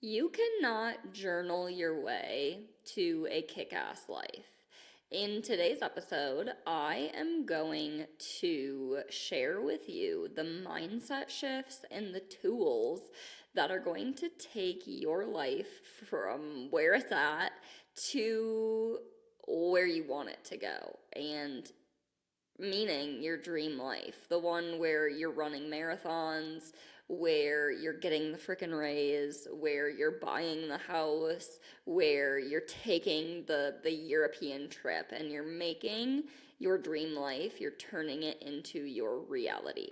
You cannot journal your way to a kick ass life. In today's episode, I am going to share with you the mindset shifts and the tools that are going to take your life from where it's at to where you want it to go. And meaning your dream life, the one where you're running marathons, where you're getting the freaking raise, where you're buying the house, where you're taking the European trip and you're making your dream life, you're turning it into your reality.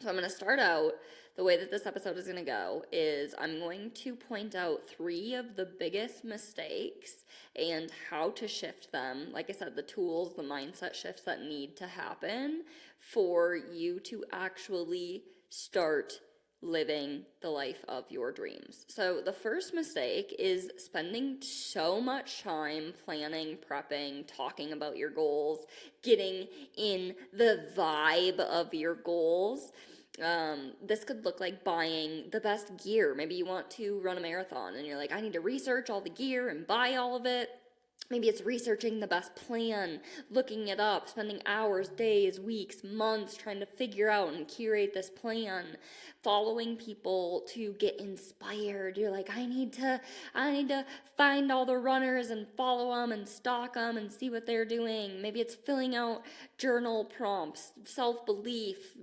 So I'm going to start out the way that this episode is going to go is I'm going to point out three of the biggest mistakes and how to shift them. Like I said, the tools, the mindset shifts that need to happen for you to actually start living the life of your dreams. So the first mistake is spending so much time planning, prepping, talking about your goals, getting in the vibe of your goals. This could look like buying the best gear. Maybe you want to run a marathon and you're like, I need to research all the gear and buy all of it. Maybe it's researching the best plan, looking it up, spending hours, days, weeks, months trying to figure out and curate this plan, following people to get inspired. You're like, I need to find all the runners and follow them and stalk them and see what they're doing. Maybe it's filling out journal prompts, self-belief,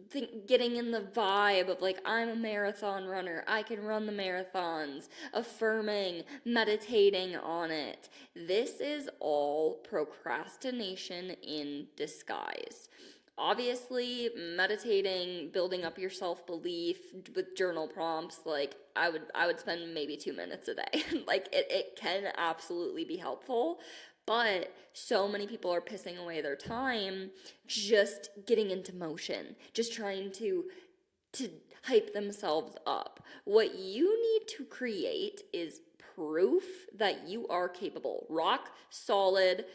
getting in the vibe of like, I'm a marathon runner, I can run the marathons, affirming, meditating on it. This is all procrastination in disguise. Obviously, meditating, building up your self-belief with journal prompts, like I would spend maybe 2 minutes a day. Like it can absolutely be helpful. But so many people are pissing away their time just getting into motion, just trying to hype themselves up. What you need to create is proof that you are capable. Rock solid,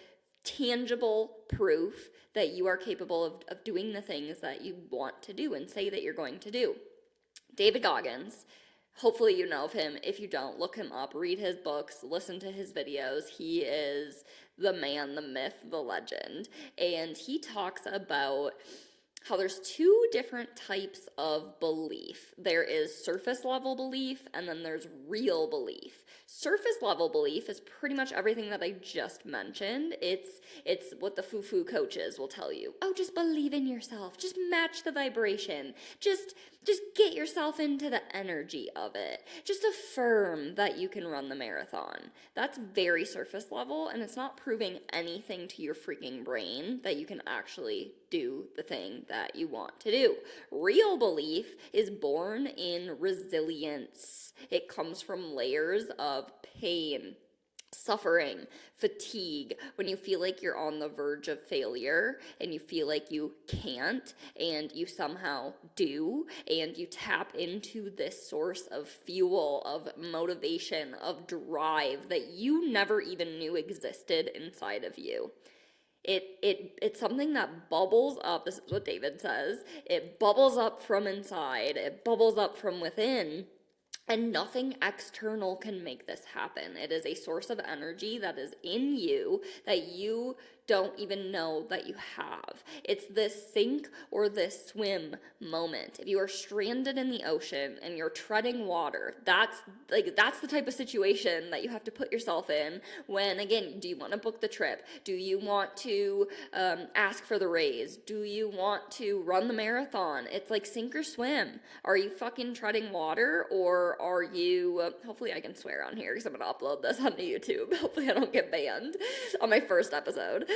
tangible proof that you are capable of doing the things that you want to do and say that you're going to do. David Goggins, hopefully you know of him. If you don't, look him up, read his books, listen to his videos. He is the man, the myth, the legend. And he talks about how there's two different types of belief. There is surface level belief and then there's real belief. Surface level belief is pretty much everything that I just mentioned. It's what the foo-foo coaches will tell you. Oh, just believe in yourself. Just match the vibration. Just get yourself into the energy of it. Just affirm that you can run the marathon. That's very surface level and it's not proving anything to your freaking brain that you can actually do the thing that you want to do. Real belief is born in resilience. It comes from layers of pain, suffering, fatigue, when you feel like you're on the verge of failure and you feel like you can't and you somehow do, and you tap into this source of fuel, of motivation, of drive that you never even knew existed inside of you. It's something that bubbles up. This is what David says. It bubbles up from inside. It bubbles up from within. And nothing external can make this happen. It is a source of energy that is in you that you don't even know that you have. It's this sink or this swim moment. If you are stranded in the ocean and you're treading water, that's the type of situation that you have to put yourself in when, again, do you want to book the trip? Do you want to ask for the raise? Do you want to run the marathon? It's like sink or swim. Are you fucking treading water, or are you, hopefully I can swear on here because I'm going to upload this onto YouTube. Hopefully I don't get banned on my first episode.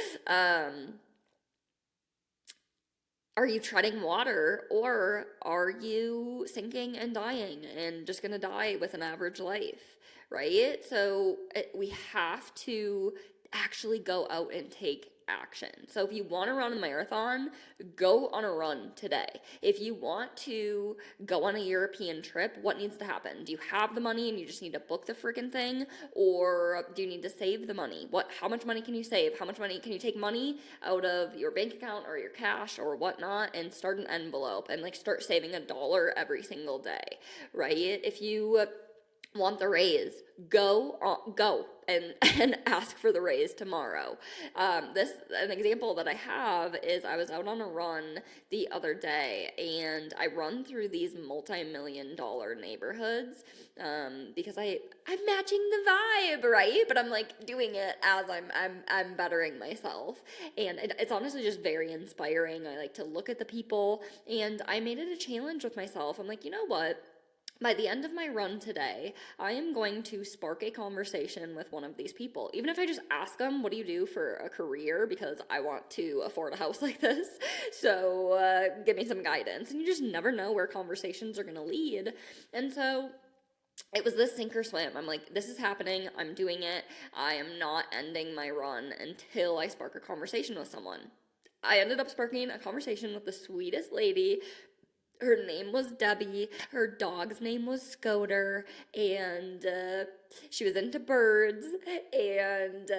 Are you treading water, or are you sinking and dying and just going to die with an average life, right? So we have to actually go out and take action. So if you want to run a marathon, go on a run today. If you want to go on a European trip, what needs to happen? Do you have the money and you just need to book the freaking thing? Or do you need to save the money? How much money can you save? How much money can you take money out of your bank account or your cash or whatnot and start an envelope and like start saving $1 every single day, right? If you want the raise, go and ask for the raise tomorrow. This an example that I have is I was out on a run the other day, and I run through these multi-million-dollar neighborhoods, because I'm matching the vibe, right? But I'm like doing it as I'm bettering myself, and it's honestly just very inspiring. I like to look at the people, and I made it a challenge with myself. I'm like, you know what? By the end of my run today, I am going to spark a conversation with one of these people. Even if I just ask them, what do you do for a career? Because I want to afford a house like this. So give me some guidance. And you just never know where conversations are going to lead. And so it was this sink or swim. I'm like, this is happening. I'm doing it. I am not ending my run until I spark a conversation with someone. I ended up sparking a conversation with the sweetest lady. Her name was Debbie. Her dog's name was Scoter, and she was into birds. And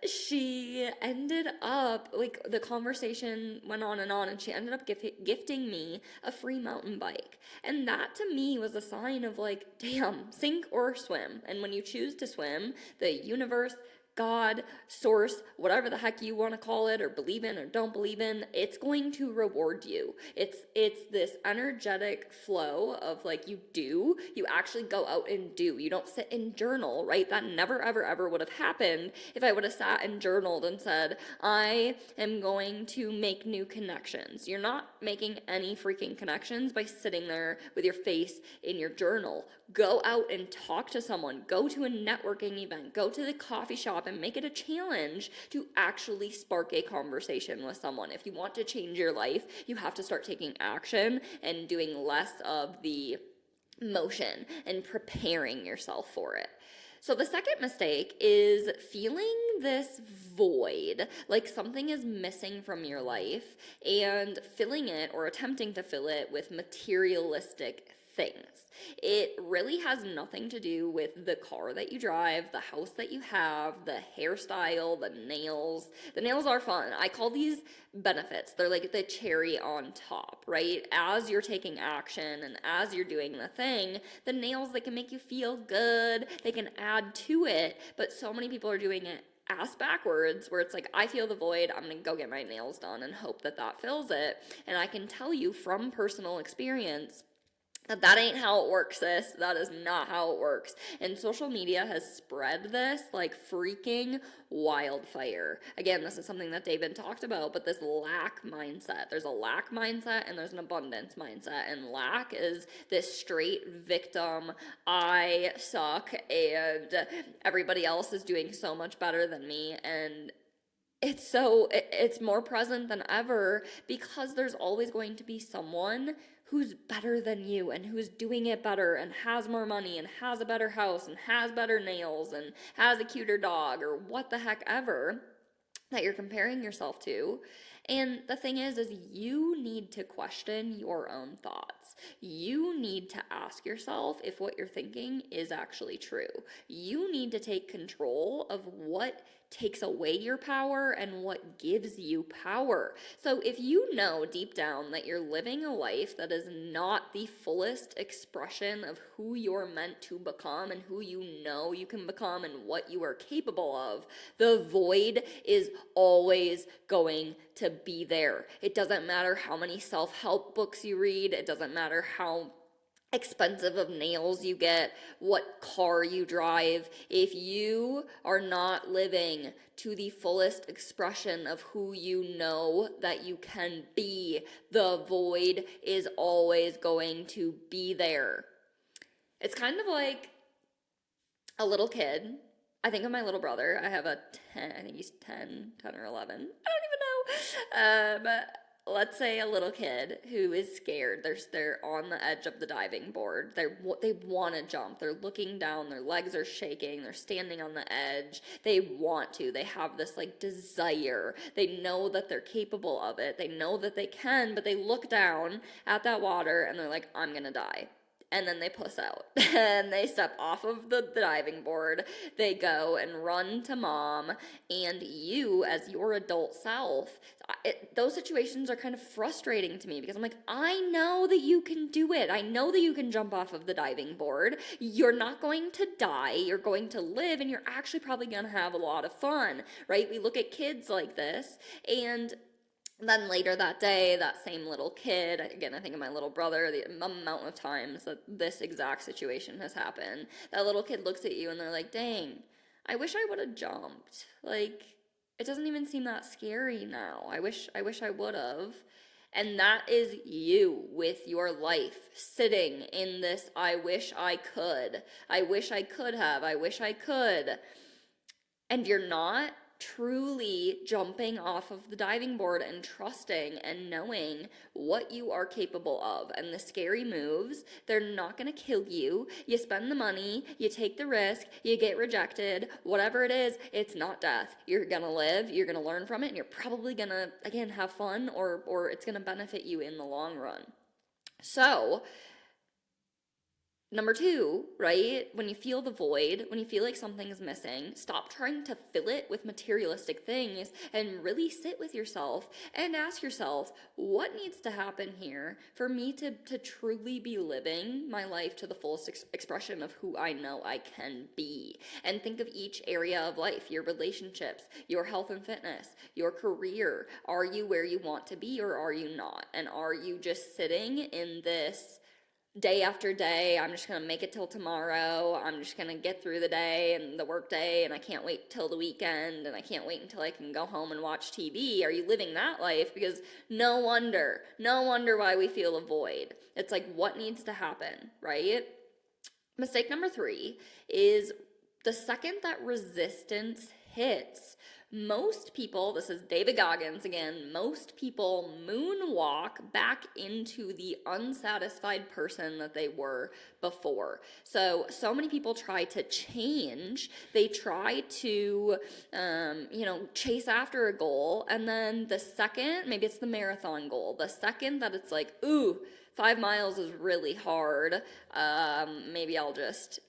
she ended up, like, the conversation went on, and she ended up gifting me a free mountain bike. And that to me was a sign of, like, damn, sink or swim. And when you choose to swim, the universe, God, source, whatever the heck you want to call it, or believe in or don't believe in, it's going to reward you. It's this energetic flow of, like, you actually go out and do. You don't sit and journal, right? That never ever ever would have happened if I would have sat and journaled and said, I am going to make new connections. You're not making any freaking connections by sitting there with your face in your journal. Go out and talk to someone. Go to a networking event. Go to the coffee shop and make it a challenge to actually spark a conversation with someone. If you want to change your life, you have to start taking action and doing less of the motion and preparing yourself for it. So the second mistake is feeling this void, like something is missing from your life, and filling it or attempting to fill it with materialistic things. It really has nothing to do with the car that you drive, the house that you have, the hairstyle, the nails. The nails are fun. I call these benefits. They're like the cherry on top, right? As you're taking action and as you're doing the thing, the nails, they can make you feel good. They can add to it, but so many people are doing it ass backwards, where it's like, I feel the void, I'm gonna go get my nails done and hope that that fills it. And I can tell you from personal experience, that ain't how it works, sis. That is not how it works. And social media has spread this like freaking wildfire. Again, this is something that David talked about, but this lack mindset. There's a lack mindset and there's an abundance mindset. And lack is this straight victim, I suck and everybody else is doing so much better than me. And it's more present than ever because there's always going to be someone who's better than you and who's doing it better and has more money and has a better house and has better nails and has a cuter dog or what the heck ever that you're comparing yourself to. And the thing is you need to question your own thoughts. You need to ask yourself if what you're thinking is actually true. You need to take control of what takes away your power and what gives you power. So if you know deep down that you're living a life that is not the fullest expression of who you're meant to become and who you know you can become and what you are capable of, the void is always going to be there. It doesn't matter how many self-help books you read. It doesn't matter how expensive of nails you get, what car you drive. If you are not living to the fullest expression of who you know that you can be, the void is always going to be there. It's kind of like a little kid. I think of my little brother. I have a 10, I think he's 10 or 11. I don't even know. Let's say a little kid who is scared. They're on the edge of the diving board. They want to jump. They're looking down. Their legs are shaking. They're standing on the edge. They want to. They have this like desire. They know that they're capable of it. They know that they can, but they look down at that water and they're like, I'm going to die. and then they puss out and they step off of the diving board. They go and run to mom, and you, as your adult self, those situations are kind of frustrating to me because I'm like, I know that you can do it. I know that you can jump off of the diving board. You're not going to die. You're going to live, and you're actually probably going to have a lot of fun, right? We look at kids like this, and then later that day, that same little kid, again, I think of my little brother, the amount of times that this exact situation has happened, that little kid looks at you and they're like, dang, I wish I would have jumped. Like, it doesn't even seem that scary now. I wish I would have. And that is you with your life sitting in this, I wish I could. I wish I could have. I wish I could. And you're not truly jumping off of the diving board and trusting and knowing what you are capable of. And the scary moves, they're not going to kill you. You spend the money, you take the risk, you get rejected, whatever it is, it's not death. You're going to live, you're going to learn from it, and you're probably going to, again, have fun, or it's going to benefit you in the long run. So, number two, right? When you feel the void, when you feel like something's missing, stop trying to fill it with materialistic things and really sit with yourself and ask yourself, what needs to happen here for me to truly be living my life to the fullest expression of who I know I can be? And think of each area of life, your relationships, your health and fitness, your career. Are you where you want to be, or are you not? And are you just sitting in this day after day, I'm just gonna make it till tomorrow, I'm just gonna get through the day and the work day, and I can't wait till the weekend, and I can't wait until I can go home and watch TV? Are you living that life? Because no wonder why we feel a void. It's like, what needs to happen, right? Mistake number three is the second that resistance hits, most people, this is David Goggins again, most people moonwalk back into the unsatisfied person that they were before. So many people try to change. They try to, chase after a goal. And then the second, maybe it's the marathon goal, the second that it's like, ooh, 5 miles is really hard, maybe I'll just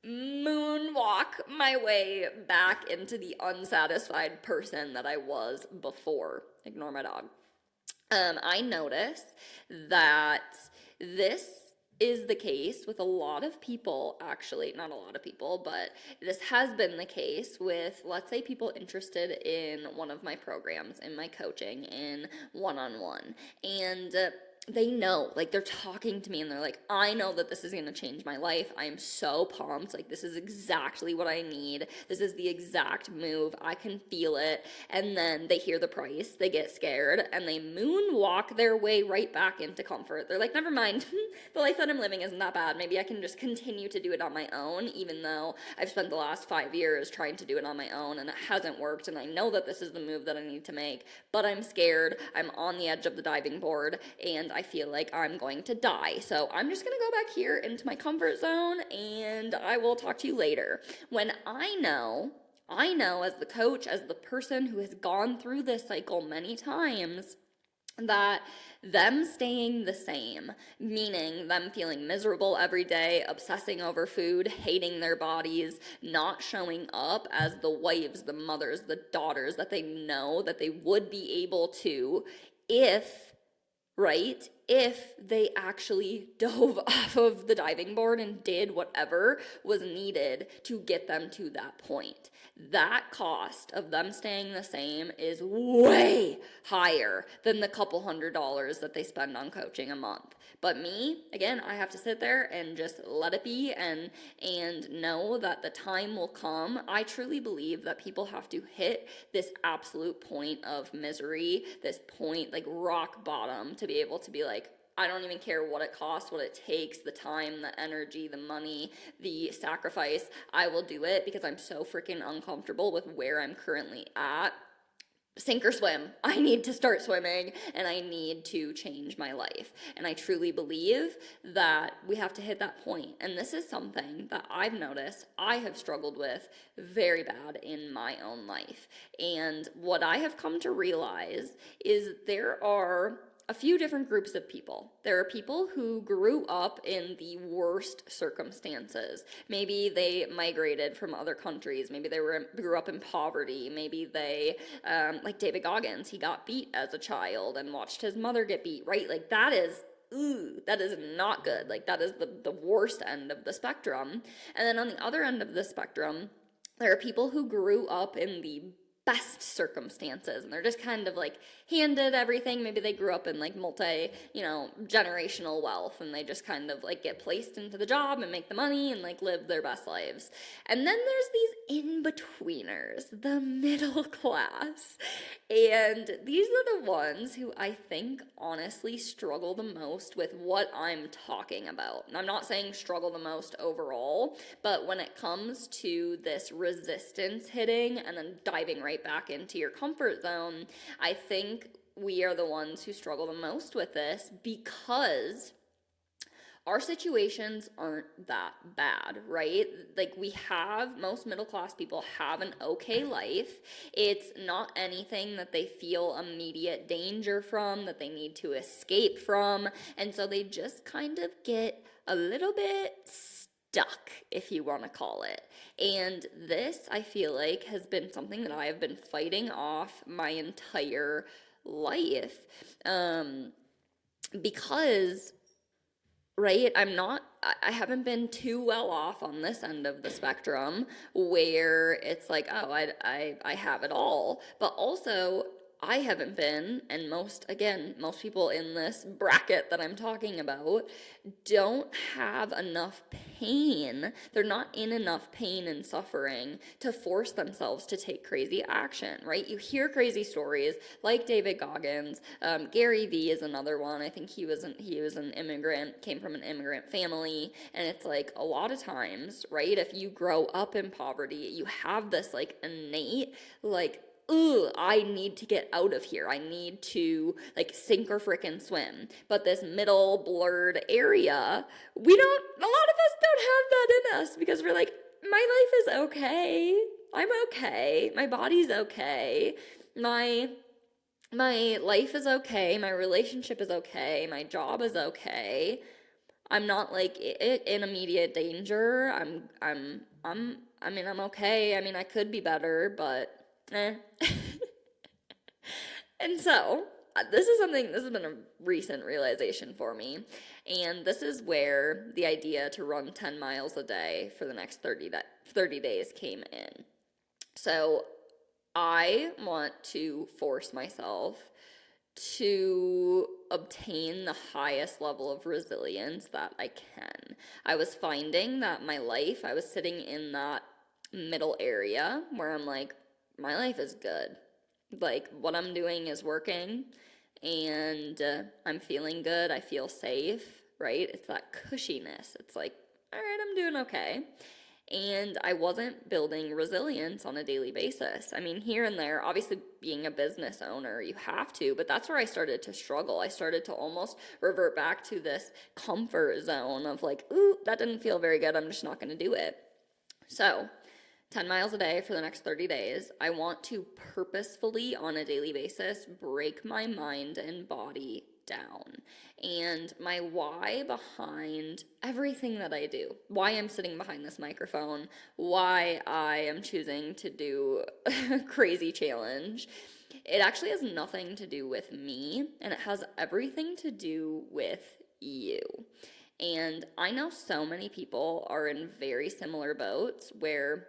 moonwalk my way back into the unsatisfied person that I was before. Ignore my dog. I notice that this is the case with a lot of people, actually, not a lot of people, but this has been the case with, let's say, people interested in one of my programs, in my coaching, in one-on-one. And they know, like, they're talking to me and they're like, I know that this is going to change my life. I am so pumped. Like, this is exactly what I need. This is the exact move. I can feel it. And then they hear the price, they get scared, and they moonwalk their way right back into comfort. They're like, never mind, the life that I'm living isn't that bad. Maybe I can just continue to do it on my own, even though I've spent the last 5 years trying to do it on my own and it hasn't worked. And I know that this is the move that I need to make, but I'm scared. I'm on the edge of the diving board and I feel like I'm going to die. So I'm just going to go back here into my comfort zone and I will talk to you later. When I know as the coach, as the person who has gone through this cycle many times, that them staying the same, meaning them feeling miserable every day, obsessing over food, hating their bodies, not showing up as the wives, the mothers, the daughters that they know that they would be able to if they actually dove off of the diving board and did whatever was needed to get them to that point. That cost of them staying the same is way higher than the couple $100s that they spend on coaching a month. But me, again, I have to sit there and just let it be and know that the time will come. I truly believe that people have to hit this absolute point of misery, this point, like rock bottom, to be able to be like, I don't even care what it costs, what it takes, the time, the energy, the money, the sacrifice. I will do it because I'm so freaking uncomfortable with where I'm currently at. Sink or swim. I need to start swimming and I need to change my life. And I truly believe that we have to hit that point. And this is something that I've noticed I have struggled with very bad in my own life. And what I have come to realize is there are a few different groups of people. There are people who grew up in the worst circumstances. Maybe they migrated from other countries. Maybe they grew up in poverty. Maybe they, like David Goggins, he got beat as a child and watched his mother get beat, right? Like that is not good. Like that is the worst end of the spectrum. And then on the other end of the spectrum, there are people who grew up in the best circumstances and they're just kind of like handed everything. Maybe they grew up in like generational wealth and they just kind of like get placed into the job and make the money and like live their best lives. And then there's these in-betweeners, the middle class. And these are the ones who I think honestly struggle the most with what I'm talking about. And I'm not saying struggle the most overall, but when it comes to this resistance hitting and then diving right back into your comfort zone, I think we are the ones who struggle the most with this because our situations aren't that bad, right? Like most middle class people have an okay life. It's not anything that they feel immediate danger from, that they need to escape from. And so they just kind of get a little bit stuck, if you want to call it. And this, I feel like, has been something that I have been fighting off my entire life. Because right, I haven't been too well off on this end of the spectrum where it's like, oh, I have it all. But also, I haven't been, and most people in this bracket that I'm talking about don't have enough pain. They're not in enough pain and suffering to force themselves to take crazy action, right? You hear crazy stories like David Goggins. Gary Vee is another one. I think he was an immigrant, came from an immigrant family, and it's like a lot of times, right? If you grow up in poverty, you have this like innate like, I need to get out of here. I need to like sink or frickin' swim. But this middle blurred area, a lot of us don't have that in us because we're like, my life is okay. I'm okay. My body's okay. My life is okay. My relationship is okay. My job is okay. I'm not like in immediate danger. I'm okay. I mean, I could be better, but And so, this has been a recent realization for me, and this is where the idea to run 10 miles a day for the next 30 days came in. So, I want to force myself to obtain the highest level of resilience that I can. I was finding that I was sitting in that middle area where I'm like, my life is good. Like, what I'm doing is working, and I'm feeling good. I feel safe, right? It's that cushiness. It's like, all right, I'm doing okay. And I wasn't building resilience on a daily basis. I mean, here and there, obviously being a business owner, you have to, but that's where I started to struggle. I started to almost revert back to this comfort zone of like, ooh, that didn't feel very good. I'm just not going to do it. So 10 miles a day for the next 30 days. I want to purposefully, on a daily basis, break my mind and body down. And my why behind everything that I do, why I'm sitting behind this microphone, why I am choosing to do a crazy challenge, it actually has nothing to do with me, and it has everything to do with you. And I know so many people are in very similar boats where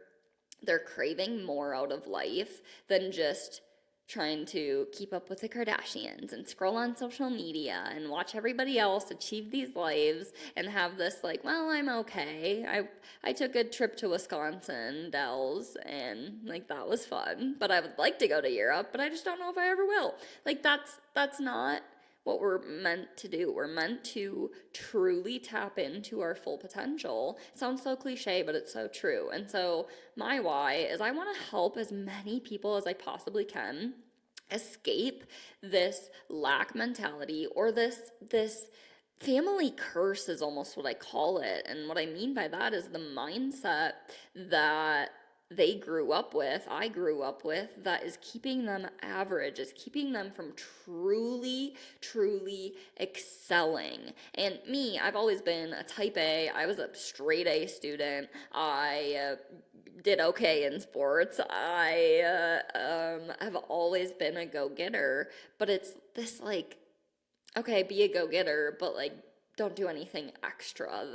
they're craving more out of life than just trying to keep up with the Kardashians and scroll on social media and watch everybody else achieve these lives and have this like, well, I'm okay. I took a trip to Wisconsin Dells and like that was fun, but I would like to go to Europe, but I just don't know if I ever will. Like that's not what we're meant to do. We're meant to truly tap into our full potential. It sounds so cliche, but it's so true. And so my why is I want to help as many people as I possibly can escape this lack mentality or this family curse is almost what I call it. And what I mean by that is the mindset that I grew up with, that is keeping them average, is keeping them from truly excelling. And me, I've always been a type A. I was a straight A student. I did okay in sports. I have always been a go-getter, but it's this like, okay, be a go-getter, but like don't do anything extra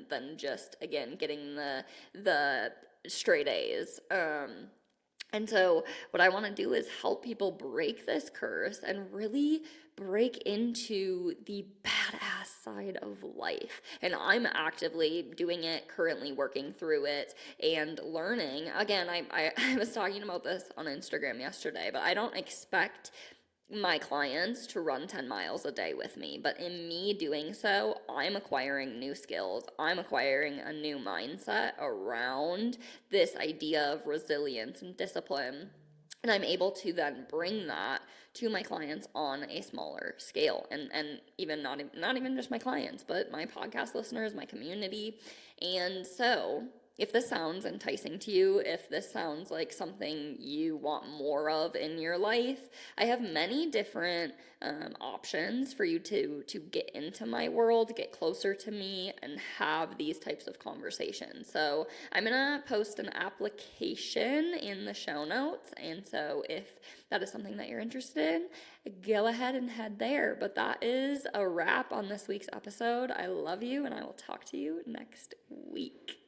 than just again getting the straight A's. And so what I want to do is help people break this curse and really break into the badass side of life. And I'm actively doing it, currently working through it and learning. Again, I was talking about this on Instagram yesterday, but I don't expect my clients to run 10 miles a day with me. But in me doing so, I'm acquiring new skills. I'm acquiring a new mindset around this idea of resilience and discipline. And I'm able to then bring that to my clients on a smaller scale. And even not even just my clients, but my podcast listeners, my community. And so if this sounds enticing to you, if this sounds like something you want more of in your life, I have many different options for you to get into my world, get closer to me, and have these types of conversations. So I'm gonna post an application in the show notes, and so if that is something that you're interested in, go ahead and head there. But that is a wrap on this week's episode. I love you, and I will talk to you next week.